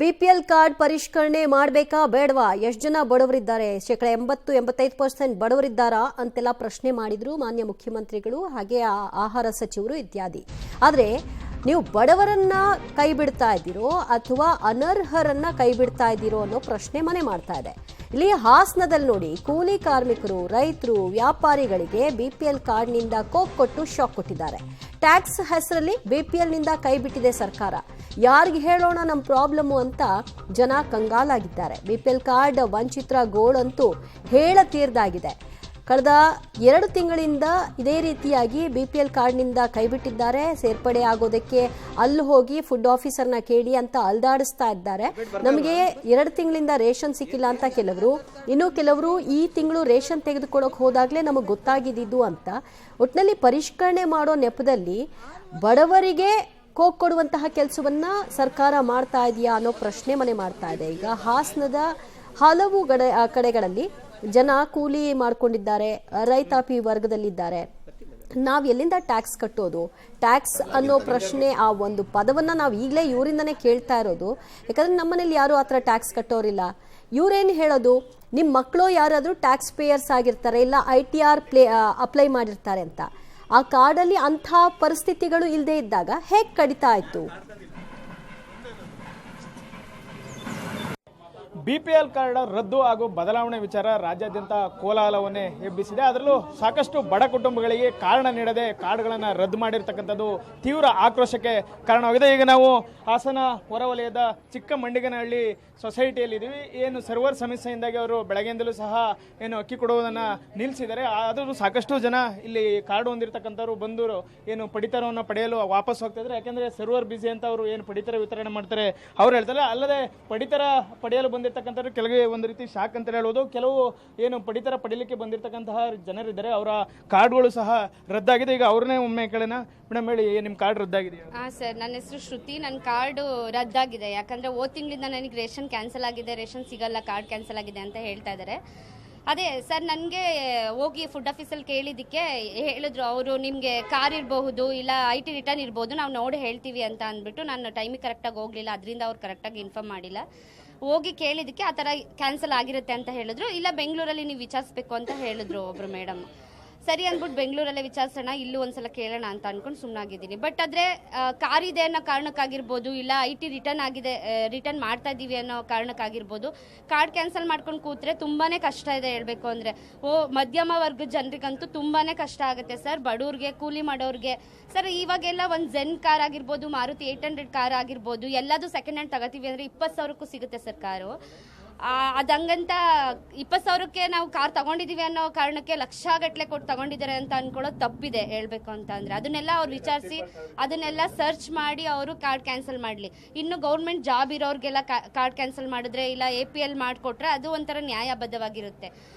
BPL card ಪರಿಷ್ಕರಣೆ ಮಾಡಬೇಕಾ ಬೇಡವಾ? ಎಷ್ಟು ಜನ ಬಡವರಿದ್ದಾರೆ? 80-85% ಬಡವರಿದ್ದಾರಾ ಅಂತೆಲ್ಲ ಪ್ರಶ್ನೆ ಮಾಡಿದ್ರು ಮಾನ್ಯ ಮುಖ್ಯಮಂತ್ರಿಗಳು ಹಾಗೆ ಆಹಾರ ಸಚಿವರು ಇತ್ಯಾದಿ. ಆದರೆ ನೀವು ಬಡವರನ್ನ ಕೈ ಬಿಡ್ತಾ ಇದ್ದೀರೋ ಅಥವಾ ಅನರ್ಹರನ್ನ ಕೈ ಬಿಡ್ತಾ ಇದ್ದೀರೋ ಅನ್ನೋ ಪ್ರಶ್ನೆ ಮನೆ ಮಾಡ್ತಾ ಇದೆ. ಇಲ್ಲಿ ಹಾಸನದಲ್ಲಿ ನೋಡಿ, ಕೂಲಿ ಕಾರ್ಮಿಕರು, ರೈತರು, ವ್ಯಾಪಾರಿಗಳಿಗೆ ಬಿಪಿಎಲ್ ಕಾರ್ಡ್ನಿಂದ ಕೋಕ್ ಕೊಟ್ಟು ಶಾಕ್ ಕೊಟ್ಟಿದ್ದಾರೆ. ಟ್ಯಾಕ್ಸ್ ಹೆಸರಲ್ಲಿ ಬಿಪಿಎಲ್ ನಿಂದ ಕೈ ಬಿಟ್ಟಿದೆ ಸರ್ಕಾರ. ಯಾರಿಗೆ ಹೇಳೋಣ ನಮ್ಮ ಪ್ರಾಬ್ಲಮ್ಮು ಅಂತ ಜನ ಕಂಗಾಲಾಗಿದ್ದಾರೆ. ಬಿಪಿಎಲ್ ಕಾರ್ಡ್ ವಂಚಿತರ ಗೋಳಂತೂ ಹೇಳತೀರ್ದಾಗಿದೆ. ಕಳೆದ 2 ತಿಂಗಳಿಂದ ಇದೇ ರೀತಿಯಾಗಿ ಬಿಪಿಎಲ್ ಕಾರ್ಡ್ನಿಂದ ಕೈಬಿಟ್ಟಿದ್ದಾರೆ. ಸೇರ್ಪಡೆ ಆಗೋದಕ್ಕೆ ಅಲ್ಲಿ ಹೋಗಿ ಫುಡ್ ಆಫೀಸರ್ನ ಕೇಳಿ ಅಂತ ಅಲ್ದಾಡಿಸ್ತಾ ಇದ್ದಾರೆ. ನಮಗೆ 2 ತಿಂಗಳಿಂದ ರೇಷನ್ ಸಿಕ್ಕಿಲ್ಲ ಅಂತ ಕೆಲವರು, ಇನ್ನು ಕೆಲವರು ಈ ತಿಂಗಳು ರೇಷನ್ ತೆಗೆದುಕೊಳ್ಳೋಕೆ ಹೋದಾಗಲೇ ನಮಗೆ ಗೊತ್ತಾಗಿದ್ದು ಅಂತ. ಒಟ್ಟಿನಲ್ಲಿ ಪರಿಷ್ಕರಣೆ ಮಾಡೋ ನೆಪದಲ್ಲಿ ಬಡವರಿಗೆ ಕೋಕ್ ಕೊಡುವಂತಹ ಕೆಲಸವನ್ನ ಸರ್ಕಾರ ಮಾಡ್ತಾ ಇದೆಯಾ ಅನ್ನೋ ಪ್ರಶ್ನೆ ಮನೆ ಮಾಡ್ತಾ ಇದೆ. ಈಗ ಹಾಸನದ ಹಲವು ಕಡೆಗಳಲ್ಲಿ ಜನ ಕೂಲಿ ಮಾಡ್ಕೊಂಡಿದ್ದಾರೆ, ರೈತಾಪಿ ವರ್ಗದಲ್ಲಿದ್ದಾರೆ. ನಾವು ಎಲ್ಲಿಂದ ಟ್ಯಾಕ್ಸ್ ಕಟ್ಟೋದು? ಟ್ಯಾಕ್ಸ್ ಅನ್ನೋ ಪ್ರಶ್ನೆ, ಆ ಒಂದು ಪದವನ್ನ ನಾವು ಈಗಲೇ ಇವರಿಂದನೇ ಕೇಳ್ತಾ ಇರೋದು. ಯಾಕಂದ್ರೆ ನಮ್ಮನೇಲಿ ಯಾರು ಆ ಥರ ಟ್ಯಾಕ್ಸ್ ಕಟ್ಟೋರಿಲ್ಲ. ಇವ್ರೇನು ಹೇಳೋದು? ನಿಮ್ಮ ಮಕ್ಕಳು ಯಾರಾದರೂ ಟ್ಯಾಕ್ಸ್ ಪೇಯರ್ಸ್ ಆಗಿರ್ತಾರೆ, ಇಲ್ಲ ITR ಅಪ್ಲೈ ಮಾಡಿರ್ತಾರೆ ಅಂತ. ಆ ಕಾರ್ಡಲ್ಲಿ ಅಂಥ ಪರಿಸ್ಥಿತಿಗಳು ಇಲ್ಲದೆ ಇದ್ದಾಗ ಹೇಗೆ ಕಡಿತಾ ಇತ್ತು? ಬಿಪಿಎಲ್ ಕಾರ್ಡ್ ರದ್ದು ಹಾಗೂ ಬದಲಾವಣೆ ವಿಚಾರ ರಾಜ್ಯಾದ್ಯಂತ ಕೋಲಾಹಲವನ್ನೇ ಎಬ್ಬಿಸಿದೆ. ಅದರಲ್ಲೂ ಸಾಕಷ್ಟು ಬಡ ಕುಟುಂಬಗಳಿಗೆ ಕಾರಣ ನೀಡದೆ ಕಾರ್ಡ್ಗಳನ್ನು ರದ್ದು ಮಾಡಿರ್ತಕ್ಕಂಥದ್ದು ತೀವ್ರ ಆಕ್ರೋಶಕ್ಕೆ ಕಾರಣವಾಗಿದೆ. ಈಗ ನಾವು ಹಾಸನ ಹೊರವಲಯದ ಚಿಕ್ಕಮಂಡಿಗನಹಳ್ಳಿ ಸೊಸೈಟಿಯಲ್ಲಿದ್ದೀವಿ. ಏನು ಸರ್ವರ್ ಸಮಸ್ಯೆಯಿಂದಾಗಿ ಅವರು ಬೆಳಗ್ಗೆಯಿಂದಲೂ ಸಹ ಏನು ಅಕ್ಕಿ ಕೊಡುವುದನ್ನು ನಿಲ್ಲಿಸಿದ್ದಾರೆ. ಆದರೂ ಸಾಕಷ್ಟು ಜನ ಇಲ್ಲಿ ಕಾರ್ಡ್ ಹೊಂದಿರತಕ್ಕಂಥವ್ರು ಬಂದು ಏನು ಪಡಿತರವನ್ನು ಪಡೆಯಲು ವಾಪಸ್ ಹೋಗ್ತಿದ್ದಾರೆ. ಯಾಕೆಂದರೆ ಸರ್ವರ್ ಬಿಸಿ ಅಂತ ಅವರು ಏನು ಪಡಿತರ ವಿತರಣೆ ಮಾಡ್ತಾರೆ ಅವ್ರು ಹೇಳ್ತಾರೆ. ಅಲ್ಲದೆ ಪಡಿತರ ಪಡೆಯಲು ಬಂದಿರತಕ್ಕಂಥವ್ರು ಕೆಲವೇ ಒಂದು ರೀತಿ ಶಾಕ್ ಅಂತ ಹೇಳ್ಬೋದು. ಕೆಲವು ಏನು ಪಡಿತರ ಪಡೀಲಿಕ್ಕೆ ಬಂದಿರತಕ್ಕಂತಹ ಜನರಿದ್ದಾರೆ, ಅವರ ಕಾರ್ಡ್ಗಳು ಸಹ ರದ್ದಾಗಿದೆ. ಈಗ ಅವ್ರನ್ನೇ ಒಮ್ಮೆ ಕೇಳೋಣ. ಮೇಡಮ್ ಹೇಳಿ, ನಿಮ್ಮ ಕಾರ್ಡ್ ರದ್ದಾಗಿದೆಯಾ? ಹಾಂ ಸರ್, ನನ್ನ ಹೆಸರು ಶ್ರುತಿ. ನನ್ನ ಕಾರ್ಡು ರದ್ದಾಗಿದೆ. ಯಾಕಂದರೆ ಹೋದ ತಿಂಗಳಿಂದ ನನಗೆ ರೇಷನ್ ಕ್ಯಾನ್ಸಲ್ ಆಗಿದೆ, ರೇಷನ್ ಸಿಗಲ್ಲ, ಕಾರ್ಡ್ ಕ್ಯಾನ್ಸಲ್ ಆಗಿದೆ ಅಂತ ಹೇಳ್ತಾ ಇದ್ದಾರೆ. ಅದೇ ಸರ್, ನನಗೆ ಹೋಗಿ ಫುಡ್ ಆಫೀಸಲ್ಲಿ ಕೇಳಿದ್ದಕ್ಕೆ ಹೇಳಿದ್ರು ಅವರು, ನಿಮಗೆ ಕಾರ್ ಇರಬಹುದು ಇಲ್ಲ IT ರಿಟರ್ನ್ ಇರ್ಬೋದು, ನಾವು ನೋಡಿ ಹೇಳ್ತೀವಿ ಅಂತ ಅಂದ್ಬಿಟ್ಟು ನಾನು ಟೈಮಿಗೆ ಕರೆಕ್ಟಾಗಿ ಹೋಗಲಿಲ್ಲ. ಅದರಿಂದ ಅವ್ರು ಕರೆಕ್ಟಾಗಿ ಇನ್ಫಾರ್ಮ್ ಮಾಡಿಲ್ಲ. ಹೋಗಿ ಕೇಳಿದ್ದಕ್ಕೆ ಆ ಥರ ಕ್ಯಾನ್ಸಲ್ ಆಗಿರುತ್ತೆ ಅಂತ ಹೇಳಿದ್ರು. ಇಲ್ಲ ಬೆಂಗಳೂರಲ್ಲಿ ನೀವು ವಿಚಾರಿಸ್ಬೇಕು ಅಂತ ಹೇಳಿದ್ರು ಒಬ್ಬರು ಮೇಡಮ್. ಸರಿ ಅಂದ್ಬಿಟ್ಟು ಬೆಂಗಳೂರಲ್ಲೇ ವಿಚಾರಿಸೋಣ, ಇಲ್ಲೂ ಒಂದ್ಸಲ ಕೇಳೋಣ ಅಂತ ಅಂದ್ಕೊಂಡು ಸುಮ್ಮನಾಗಿದ್ದೀನಿ. ಬಟ್ ಆದರೆ ಕಾರ್ ಇದೆ ಅನ್ನೋ ಕಾರಣಕ್ಕಾಗಿರ್ಬೋದು, ಇಲ್ಲ IT ರಿಟರ್ನ್ ಆಗಿದೆ, ರಿಟರ್ನ್ ಮಾಡ್ತಾ ಇದ್ದೀವಿ ಅನ್ನೋ ಕಾರಣಕ್ಕಾಗಿರ್ಬೋದು, ಕಾರ್ಡ್ ಕ್ಯಾನ್ಸಲ್ ಮಾಡ್ಕೊಂಡು ಕೂತ್ರೆ ತುಂಬಾ ಕಷ್ಟ ಇದೆ. ಹೇಳಬೇಕು ಅಂದರೆ ಮಧ್ಯಮ ವರ್ಗದ ಜನರಿಗಂತೂ ತುಂಬಾ ಕಷ್ಟ ಆಗುತ್ತೆ ಸರ್. ಬಡವ್ರಿಗೆ, ಕೂಲಿ ಮಾಡೋರಿಗೆ ಸರ್, ಇವಾಗೆಲ್ಲ ಒಂದು ಝೆನ್ ಕಾರ್ ಆಗಿರ್ಬೋದು, ಮಾರುತಿ 800 ಕಾರ್ ಆಗಿರ್ಬೋದು, ಎಲ್ಲದೂ ಸೆಕೆಂಡ್ ಹ್ಯಾಂಡ್ ತಗೋತೀವಿ ಅಂದರೆ 20,000ಕ್ಕೂ ಸಿಗುತ್ತೆ ಸರ್ ಕಾರು. ಅದಂಗಂತ 20,000ಕ್ಕೆ ನಾವು ಕಾರ್ ತಗೊಂಡಿದ್ದೀವಿ ಅನ್ನೋ ಕಾರಣಕ್ಕೆ ಲಕ್ಷಗಟ್ಟಲೆ ಕೊಟ್ಟು ತಗೊಂಡಿದ್ದಾರೆ ಅಂತ ಅನ್ಕೊಳ್ಳೋದು ತಪ್ಪಿದೆ. ಹೇಳಬೇಕು ಅಂತ ಅಂದರೆ ಅದನ್ನೆಲ್ಲ ಅವ್ರು ವಿಚಾರಿಸಿ ಅದನ್ನೆಲ್ಲ ಸರ್ಚ್ ಮಾಡಿ ಅವರು ಕಾರ್ಡ್ ಕ್ಯಾನ್ಸಲ್ ಮಾಡಲಿ. ಇನ್ನು ಗೌರ್ಮೆಂಟ್ ಜಾಬ್ ಇರೋರಿಗೆಲ್ಲ ಕಾರ್ಡ್ ಕ್ಯಾನ್ಸಲ್ ಮಾಡಿದ್ರೆ, ಇಲ್ಲ APL ಮಾಡಿಕೊಟ್ರೆ ಅದು ಒಂಥರ ನ್ಯಾಯಬದ್ಧವಾಗಿರುತ್ತೆ.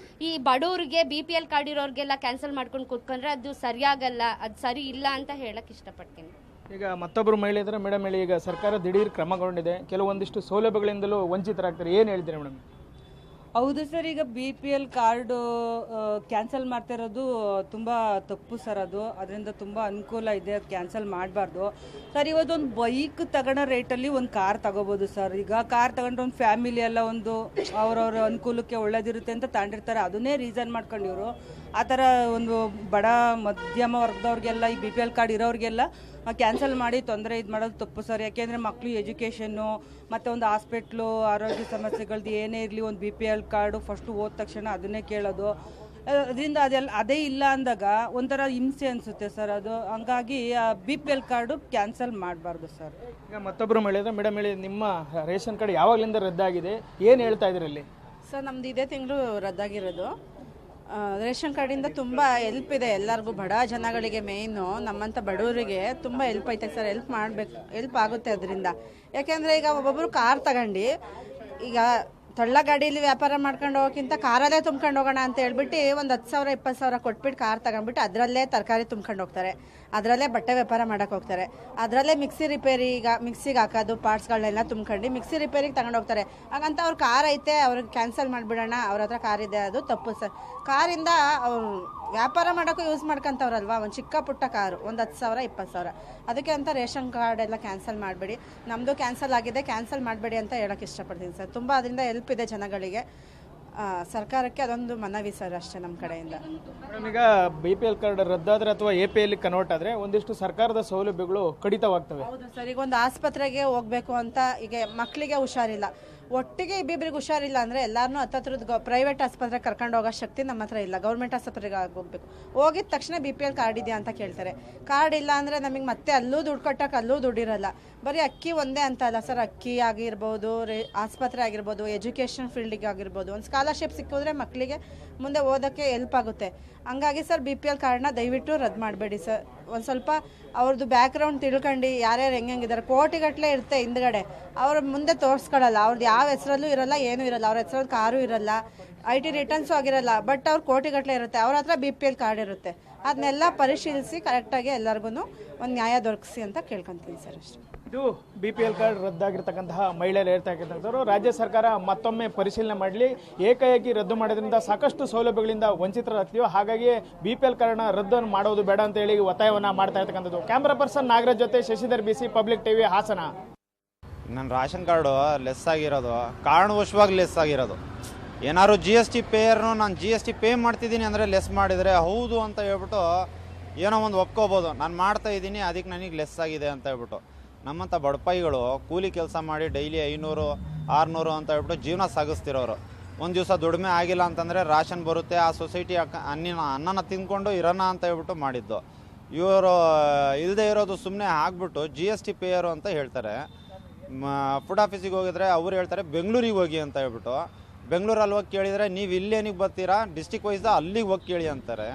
ಈ ಬಡವ್ರಿಗೆ BPL ಕಾರ್ಡ್ ಇರೋರಿಗೆಲ್ಲ ಕ್ಯಾನ್ಸಲ್ ಮಾಡ್ಕೊಂಡು ಕೂತ್ಕೊಂಡ್ರೆ ಅದು ಸರಿಯಾಗಲ್ಲ, ಅದು ಸರಿ ಇಲ್ಲ ಅಂತ ಹೇಳಕ್ಕೆ ಇಷ್ಟಪಡ್ತೀನಿ. ಈಗ ಮತ್ತೊಬ್ಬರು ಮಹಿಳೆ ಇದ್ದಾರೆ. ಮೇಡಮ್ ಹೇಳಿ, ಈಗ ಸರ್ಕಾರ ದಿಢೀರ್ ಕ್ರಮಗೊಂಡಿದೆ, ಕೆಲವೊಂದಿಷ್ಟು ಸೌಲಭ್ಯಗಳಿಂದಲೂ ವಂಚಿತರಾಗ್ತಾರೆ, ಏನು ಹೇಳ್ತೀರಿ ಮೇಡಮ್? ಹೌದು ಸರ್, ಈಗ BPL ಕಾರ್ಡು ಕ್ಯಾನ್ಸಲ್ ಮಾಡ್ತಾ ಇರೋದು ತುಂಬ ತಪ್ಪು ಸರ್. ಅದರಿಂದ ತುಂಬ ಅನುಕೂಲ ಇದೆ, ಅದು ಕ್ಯಾನ್ಸಲ್ ಮಾಡಬಾರ್ದು ಸರ್. ಇವತ್ತೊಂದು ಬೈಕ್ ತಗೊಳ್ಳೋ ರೇಟಲ್ಲಿ ಒಂದು ಕಾರ್ ತಗೋಬೋದು ಸರ್. ಈಗ ಕಾರ್ ತಗೊಂಡ್ರೆ ಒಂದು ಫ್ಯಾಮಿಲಿ ಎಲ್ಲ ಒಂದು ಅವ್ರವ್ರ ಅನುಕೂಲಕ್ಕೆ ಒಳ್ಳೇದಿರುತ್ತೆ ಅಂತ ತಗೊಂಡಿರ್ತಾರೆ. ಅದನ್ನೇ ರೀಸನ್ ಮಾಡ್ಕೊಂಡು ಇವರು ಆ ಥರ ಒಂದು ಬಡ ಮಧ್ಯಮ ವರ್ಗದವ್ರಿಗೆಲ್ಲ ಈ BPL ಕಾರ್ಡ್ ಇರೋರಿಗೆಲ್ಲ ಕ್ಯಾನ್ಸಲ್ ಮಾಡಿ ತೊಂದರೆ ಇದು ಮಾಡೋದು ತಪ್ಪು ಸರ್. ಯಾಕೆಂದರೆ ಮಕ್ಕಳು ಎಜುಕೇಷನ್ನು ಮತ್ತು ಒಂದು ಹಾಸ್ಪಿಟ್ಲು, ಆರೋಗ್ಯ ಸಮಸ್ಯೆಗಳದ್ದು ಏನೇ ಇರಲಿ, ಒಂದು BPL ಕಾರ್ಡು ಫಸ್ಟು ಹೋದ ತಕ್ಷಣ ಅದನ್ನೇ ಕೇಳೋದು. ಅದರಿಂದ ಅದೇ ಇಲ್ಲ ಅಂದಾಗ ಒಂಥರ ಹಿಂಸೆ ಅನಿಸುತ್ತೆ ಸರ್. ಅದು ಹಂಗಾಗಿ BPL ಕಾರ್ಡು ಕ್ಯಾನ್ಸಲ್ ಮಾಡಬಾರ್ದು ಸರ್. ಈಗ ಮತ್ತೊಬ್ಬರು ಮಹಿಳೆ. ಮೇಡಮ್ ಹೇಳಿ, ನಿಮ್ಮ ರೇಷನ್ ಕಾರ್ಡ್ ಯಾವಾಗಲಿಂದ ರದ್ದಾಗಿದೆ, ಏನು ಹೇಳ್ತಾ ಇದ್ರಿ ಅಲ್ಲಿ? ಸರ್, ನಮ್ದು ಇದೇ ತಿಂಗಳು ರದ್ದಾಗಿರೋದು. ರೇಷನ್ ಕಾರ್ಡಿಂದ ತುಂಬ ಹೆಲ್ಪ್ ಇದೆ ಎಲ್ಲರಿಗೂ, ಬಡ ಜನಗಳಿಗೆ ಮೇಯ್ನು ನಮ್ಮಂಥ ಬಡವರಿಗೆ ತುಂಬ ಹೆಲ್ಪ್ ಐತೆ ಸರ್. ಹೆಲ್ಪ್ ಆಗುತ್ತೆ ಅದರಿಂದ. ಯಾಕೆಂದರೆ ಈಗ ಒಬ್ಬೊಬ್ಬರು ಕಾರ್ ತಗೊಂಡು ಈಗ ತಳ್ಳ ಗಾಡೀಲಿ ವ್ಯಾಪಾರ ಮಾಡ್ಕೊಂಡು ಹೋಗೋಕ್ಕಿಂತ ಕಾರಲ್ಲೇ ತುಂಬ್ಕೊಂಡು ಹೋಗೋಣ ಅಂತ ಹೇಳ್ಬಿಟ್ಟು ಒಂದು 10,000 20,000 ಕೊಟ್ಬಿಟ್ಟು ಕಾರ್ ತಗೊಂಡ್ಬಿಟ್ಟು ಅದರಲ್ಲೇ ತರಕಾರಿ ತುಂಬ್ಕೊಂಡು ಹೋಗ್ತಾರೆ, ಅದರಲ್ಲೇ ಬಟ್ಟೆ ವ್ಯಾಪಾರ ಮಾಡೋಕ್ಕೆ ಹೋಗ್ತಾರೆ, ಅದರಲ್ಲೇ ಮಿಕ್ಸಿ ರಿಪೇರಿ, ಈಗ ಮಿಕ್ಸಿಗೆ ಹಾಕೋದು ಪಾರ್ಟ್ಸ್ಗಳನ್ನೆಲ್ಲ ತುಂಬ್ಕೊಂಡು ಮಿಕ್ಸಿ ರಿಪೇರಿಗೆ ತಗೊಂಡು ಹೋಗ್ತಾರೆ. ಹಾಗಂತ ಅವ್ರ ಕಾರ್ ಐತೆ, ಅವ್ರಿಗೆ ಕ್ಯಾನ್ಸಲ್ ಮಾಡಿಬಿಡೋಣ, ಅವ್ರ ಹತ್ರ ಕಾರ್ ಇದೆ, ಅದು ತಪ್ಪು ಸರ್. ಕಾರಿಂದ ಅವ್ರು ವ್ಯಾಪಾರ ಮಾಡೋಕ್ಕೂ ಯೂಸ್ ಮಾಡ್ಕೊಂತವ್ರಲ್ವಾ, ಒಂದು ಚಿಕ್ಕ ಪುಟ್ಟ ಕಾರು ಒಂದು 10,000 20,000, ಅದಕ್ಕೆ ಅಂತ ರೇಷನ್ ಕಾರ್ಡ್ ಎಲ್ಲ ಕ್ಯಾನ್ಸಲ್ ಮಾಡಬೇಡಿ. ನಮ್ಮದು ಕ್ಯಾನ್ಸಲ್ ಆಗಿದೆ, ಕ್ಯಾನ್ಸಲ್ ಮಾಡಬೇಡಿ ಅಂತ ಹೇಳೋಕ್ಕೆ ಇಷ್ಟಪಡ್ತೀನಿ ಸರ್. ತುಂಬ ಅದರಿಂದ ಹೆಲ್ಪ್ ಇದೆ ಜನಗಳಿಗೆ. ಸರ್ಕಾರಕ್ಕೆ ಅದೊಂದು ಮನವಿ ಸರ್ ಅಷ್ಟೇ ನಮ್ಮ ಕಡೆಯಿಂದ. ಮೇಡಮ್, ಈಗ BPL ಕಾರ್ಡ್ ರದ್ದಾದ್ರೆ ಅಥವಾ APL ಕನ್ವರ್ಟ್ ಆದರೆ ಒಂದಿಷ್ಟು ಸರ್ಕಾರದ ಸೌಲಭ್ಯಗಳು ಕಡಿತವಾಗ್ತವೆ. ಹೌದು ಸರ್. ಈಗ ಒಂದು ಆಸ್ಪತ್ರೆಗೆ ಹೋಗಬೇಕು ಅಂತ, ಈಗ ಮಕ್ಕಳಿಗೆ ಹುಷಾರಿಲ್ಲ, ಒಟ್ಟಿಗೆ ಇಬ್ಬಿಬ್ರಿಗೆ ಹುಷಾರಿಲ್ಲ ಅಂದರೆ ಎಲ್ಲರನ್ನೂ ಹತ್ತತ್ರದ ಪ್ರೈವೇಟ್ ಆಸ್ಪತ್ರೆಗೆ ಕರ್ಕೊಂಡು ಹೋಗೋ ಶಕ್ತಿ ನಮ್ಮ ಹತ್ರ ಇಲ್ಲ. ಗೌರ್ಮೆಂಟ್ ಆಸ್ಪತ್ರೆಗೆ ಹೋಗಬೇಕು. ಹೋಗಿದ ತಕ್ಷಣ BPL ಕಾರ್ಡ್ ಇದೆಯಾ ಅಂತ ಕೇಳ್ತಾರೆ. ಕಾರ್ಡ್ ಇಲ್ಲ ಅಂದರೆ ನಮಗೆ ಮತ್ತೆ ಅಲ್ಲೂ ದುಡ್ಡು ಕಟ್ಟೋಕೆ ಅಲ್ಲೂ ದುಡ್ಡಿರಲ್ಲ. ಬರೀ ಅಕ್ಕಿ ಒಂದೇ ಅಂತ ಅಲ್ಲ ಸರ್, ಅಕ್ಕಿ ಆಗಿರ್ಬೋದು, ಆಸ್ಪತ್ರೆ ಆಗಿರ್ಬೋದು, ಎಜುಕೇಷನ್ ಫೀಲ್ಡಿಗೆ ಆಗಿರ್ಬೋದು, ಒಂದು ಸ್ಕಾಲರ್ಶಿಪ್ ಸಿಕ್ಕಿದ್ರೆ ಮಕ್ಕಳಿಗೆ ಮುಂದೆ ಓದೋಕ್ಕೆ ಹೆಲ್ಪ್ ಆಗುತ್ತೆ. ಹಂಗಾಗಿ ಸರ್ BPL ಕಾರ್ಡ್ನ ದಯವಿಟ್ಟು ರದ್ದು ಮಾಡಬೇಡಿ ಸರ್. ಒಂದು ಸ್ವಲ್ಪ ಅವ್ರದ್ದು ಬ್ಯಾಕ್ಗ್ರೌಂಡ್ ತಿಳ್ಕೊಂಡು ಯಾರ್ಯಾರು ಹೆಂಗಿದ್ದಾರೆ, ಕೋಟಿಗಟ್ಟಲೆ ಇರುತ್ತೆ ಹಿಂದ್ಗಡೆ, ಅವ್ರ ಮುಂದೆ ತೋರಿಸ್ಕೊಳ್ಳಲ್ಲ. ಅವ್ರದ್ದು ಯಾವ ಹೆಸರಲ್ಲೂ ಇರಲ್ಲ, ಏನೂ ಇರಲ್ಲ. ಅವ್ರ ಹೆಸರಲ್ಲಿ ಕಾರು ಇರಲ್ಲ, IT ರಿಟರ್ನ್ಸು ಆಗಿರಲ್ಲ, ಬಟ್ ಅವ್ರು ಕೋಟಿಗಟ್ಟಲೆ ಇರುತ್ತೆ. ಅವ್ರ ಹತ್ರ BPL ಕಾರ್ಡ್ ಇರುತ್ತೆ. ಅದನ್ನೆಲ್ಲ ಪರಿಶೀಲಿಸಿ ಕರೆಕ್ಟಾಗಿ ಎಲ್ಲರಿಗೂ ಒಂದು ನ್ಯಾಯ ದೊರಕಿಸಿ ಅಂತ ಕೇಳ್ಕೊತೀನಿ ಸರ್ ಅಷ್ಟೇ. ಇದು BPL ಕಾರ್ಡ್ ರದ್ದಾಗಿರ್ತಕ್ಕಂತಹ ಮಹಿಳೆಯರು ಹೇಳ್ತಕ್ಕಂಥವ್ರು. ರಾಜ್ಯ ಸರ್ಕಾರ ಮತ್ತೊಮ್ಮೆ ಪರಿಶೀಲನೆ ಮಾಡಲಿ. ಏಕಾಏಕಿ ರದ್ದು ಮಾಡೋದ್ರಿಂದ ಸಾಕಷ್ಟು ಸೌಲಭ್ಯಗಳಿಂದ ವಂಚಿತರಾಗ್ತೀವಿ. ಹಾಗಾಗಿ BPL ಕಾರ್ಡ್ನ ರದ್ದು ಮಾಡೋದು ಬೇಡ ಅಂತ ಹೇಳಿ ಒತ್ತಾಯವನ್ನ ಮಾಡ್ತಾ ಇರ್ತಕ್ಕಂಥದ್ದು. ಕ್ಯಾಮ್ರಾ ಪರ್ಸನ್ ನಾಗರಾಜ್ ಜೊತೆ Shashidhar BC, public TV, Hassan. ನನ್ನ ರೇಷನ್ ಕಾರ್ಡು ಲೆಸ್ ಆಗಿರೋದು ಕಾರಣವಶವಾಗಿ ಲೆಸ್ ಆಗಿರೋದು. ಏನಾದ್ರು GST ಪೇಯರ್ನು ನಾನು GST ಪೇ ಮಾಡ್ತಿದ್ದೀನಿ ಅಂದರೆ ಲೆಸ್ ಮಾಡಿದರೆ ಹೌದು ಅಂತ ಹೇಳ್ಬಿಟ್ಟು ಏನೋ ಒಂದು ಒಪ್ಕೋಬೋದು, ನಾನು ಮಾಡ್ತಾ ಇದ್ದೀನಿ ಅದಕ್ಕೆ ನನಗೆ ಲೆಸ್ ಆಗಿದೆ ಅಂತ ಹೇಳ್ಬಿಟ್ಟು. ನಮ್ಮಂಥ ಬಡಪಾಯಿಗಳು ಕೂಲಿ ಕೆಲಸ ಮಾಡಿ ಡೈಲಿ 500 600 ಅಂತ ಹೇಳ್ಬಿಟ್ಟು ಜೀವನ ಸಾಗಿಸ್ತಿರೋರು. ಒಂದು ದಿವಸ ದುಡಿಮೆ ಆಗಿಲ್ಲ ಅಂತಂದರೆ ರಾಷನ್ ಬರುತ್ತೆ, ಆ ಸೊಸೈಟಿ ಅನ್ನನ ತಿಂದ್ಕೊಂಡು ಇರೋಣ ಅಂತ ಹೇಳ್ಬಿಟ್ಟು ಮಾಡಿದ್ದು. ಇವರು ಇಲ್ಲದೆ ಇರೋದು ಸುಮ್ಮನೆ ಆಗಿಬಿಟ್ಟು GST ಪೇಯರು ಅಂತ ಹೇಳ್ತಾರೆ. ಫುಡ್ ಆಫೀಸಿಗೆ ಹೋಗಿದ್ರೆ ಅವ್ರು ಹೇಳ್ತಾರೆ ಬೆಂಗಳೂರಿಗೆ ಹೋಗಿ ಅಂತ ಹೇಳ್ಬಿಟ್ಟು. ಬೆಂಗಳೂರಲ್ಲಿ ಹೋಗಿ ಕೇಳಿದರೆ ನೀವು ಇಲ್ಲೇನಿಗೆ ಬರ್ತೀರಾ, ಡಿಸ್ಟಿಕ್ ವೈಸ್ ಅಲ್ಲಿಗೆ ಹೋಗಿ ಕೇಳಿ ಅಂತಾರೆ.